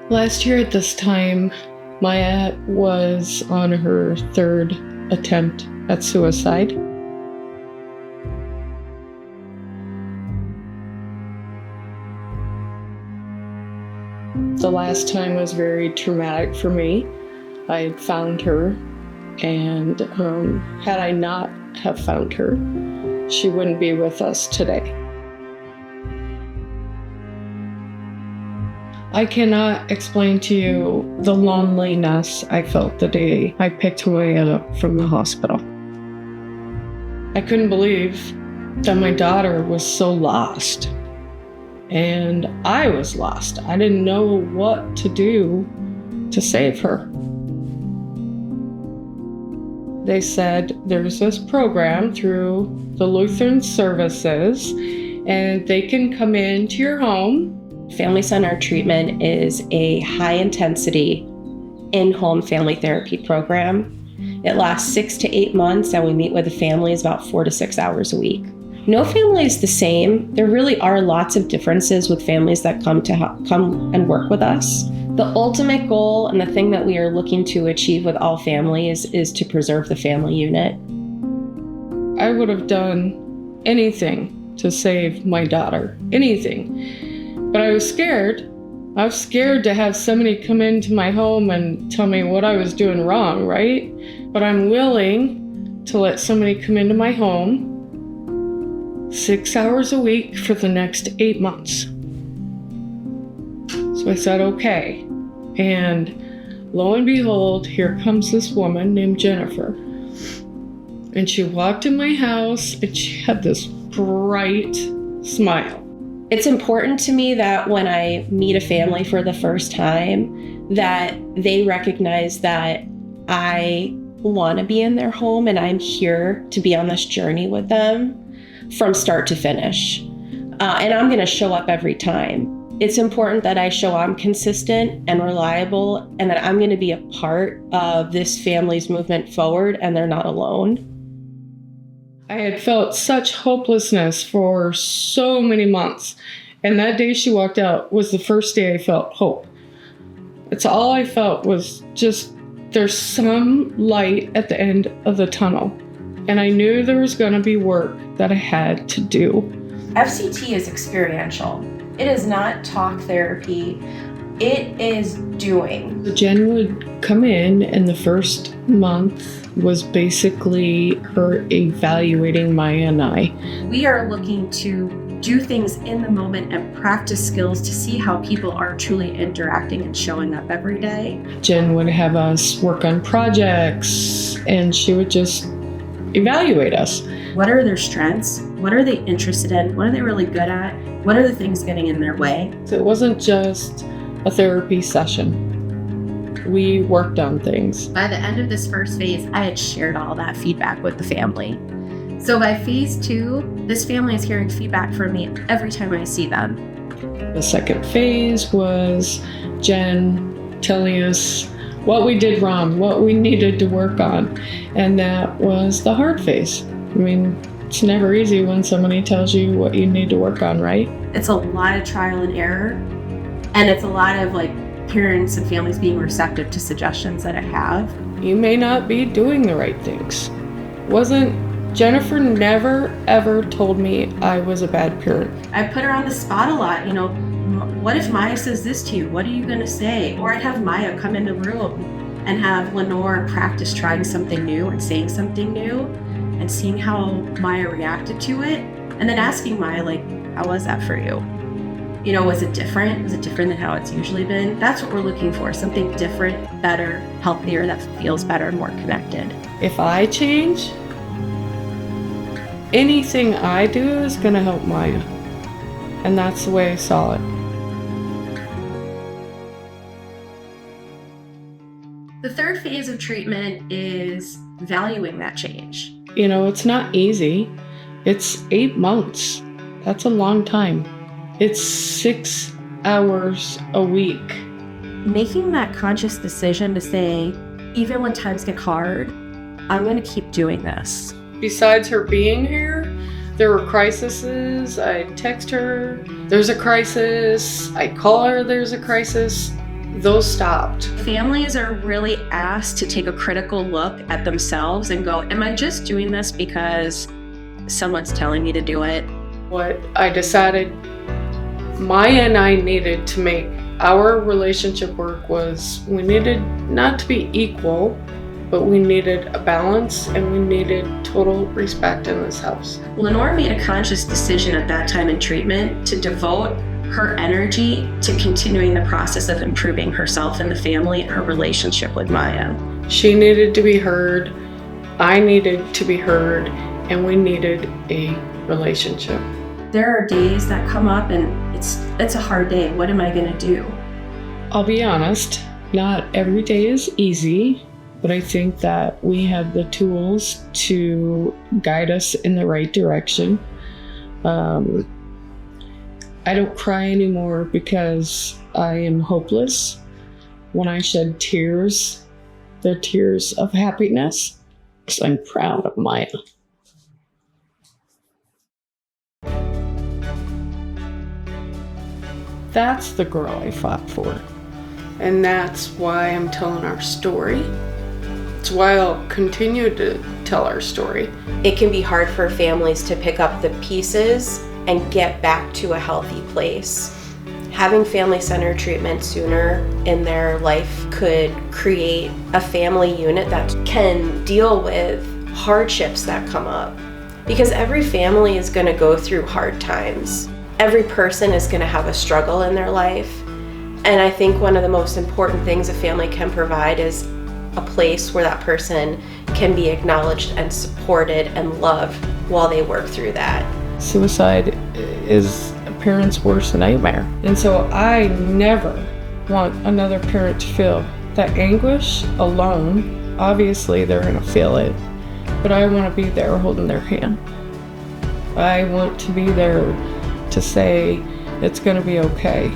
Last year at this time, Maya was on her third attempt at suicide. The last time was very traumatic for me. I had found her, and had I not have found her, she wouldn't be with us today. I cannot explain to you the loneliness I felt the day I picked Maya up from the hospital. I couldn't believe that my daughter was so lost. And I was lost. I didn't know what to do to save her. They said there's this program through the Lutheran services, and they can come into your home. Family Center treatment is a high-intensity in-home family therapy program. It lasts 6 to 8 months, and we meet with the families about 4 to 6 hours a week. No family is the same. There really are lots of differences with families that come and work with us. The ultimate goal and the thing that we are looking to achieve with all families is to preserve the family unit. I would have done anything to save my daughter, anything. But I was scared. I was scared to have somebody come into my home and tell me what I was doing wrong, right? But I'm willing to let somebody come into my home 6 hours a week for the next 8 months. So I said, okay. And lo and behold, here comes this woman named Jennifer. And she walked in my house and she had this bright smile. It's important to me that when I meet a family for the first time, that they recognize that I want to be in their home and I'm here to be on this journey with them from start to finish. And I'm going to show up every time. It's important that I show I'm consistent and reliable and that I'm going to be a part of this family's movement forward and they're not alone. I had felt such hopelessness for so many months. And that day she walked out was the first day I felt hope. It's all I felt was just there's some light at the end of the tunnel. And I knew there was going to be work that I had to do. FCT is experiential. It is not talk therapy. It is doing. Jen would come in, and the first month was basically her evaluating Maya and I. We are looking to do things in the moment and practice skills to see how people are truly interacting and showing up every day. Jen would have us work on projects, and she would just evaluate us. What are their strengths? What are they interested in? What are they really good at? What are the things getting in their way? So it wasn't just a therapy session. We worked on things. By the end of this first phase, I had shared all that feedback with the family. So by phase 2, this family is hearing feedback from me every time I see them. The second phase was Jen telling us what we did wrong, what we needed to work on. And that was the hard phase. I mean, it's never easy when somebody tells you what you need to work on, right? It's a lot of trial and error. And it's a lot of parents and families being receptive to suggestions that I have. You may not be doing the right things. Jennifer never ever told me I was a bad parent. I put her on the spot a lot, what if Maya says this to you? What are you gonna say? Or I'd have Maya come in the room and have Lenore practice trying something new and saying something new and seeing how Maya reacted to it. And then asking Maya, how was that for you? Was it different? Was it different than how it's usually been? That's what we're looking for, something different, better, healthier, that feels better and more connected. If I change, anything I do is gonna help Maya. And that's the way I saw it. The third phase of treatment is valuing that change. It's not easy. It's 8 months. That's a long time. It's 6 hours a week. Making that conscious decision to say, even when times get hard, I'm going to keep doing this. Besides her being here, There were crises, I'd text her, there's a crisis, I'd call her, there's a crisis. Those stopped. Families are really asked to take a critical look at themselves and go, am I just doing this because someone's telling me to do it? What I decided Maya and I needed to make our relationship work was we needed not to be equal, but we needed a balance and we needed total respect in this house. Lenore made a conscious decision at that time in treatment to devote her energy to continuing the process of improving herself and the family and her relationship with Maya. She needed to be heard, I needed to be heard, and we needed a relationship. There are days that come up and it's a hard day. What am I gonna do? I'll be honest, not every day is easy, but I think that we have the tools to guide us in the right direction. I don't cry anymore because I am hopeless. When I shed tears, they're tears of happiness, because I'm proud of Maya. That's the girl I fought for. And that's why I'm telling our story. It's why I'll continue to tell our story. It can be hard for families to pick up the pieces and get back to a healthy place. Having family-centered treatment sooner in their life could create a family unit that can deal with hardships that come up. Because every family is going to go through hard times. Every person is going to have a struggle in their life. And I think one of the most important things a family can provide is a place where that person can be acknowledged and supported and loved while they work through that. Suicide is a parent's worst nightmare. And so I never want another parent to feel that anguish alone. Obviously, they're going to feel it, but I want to be there holding their hand. I want to be there to say it's going to be okay.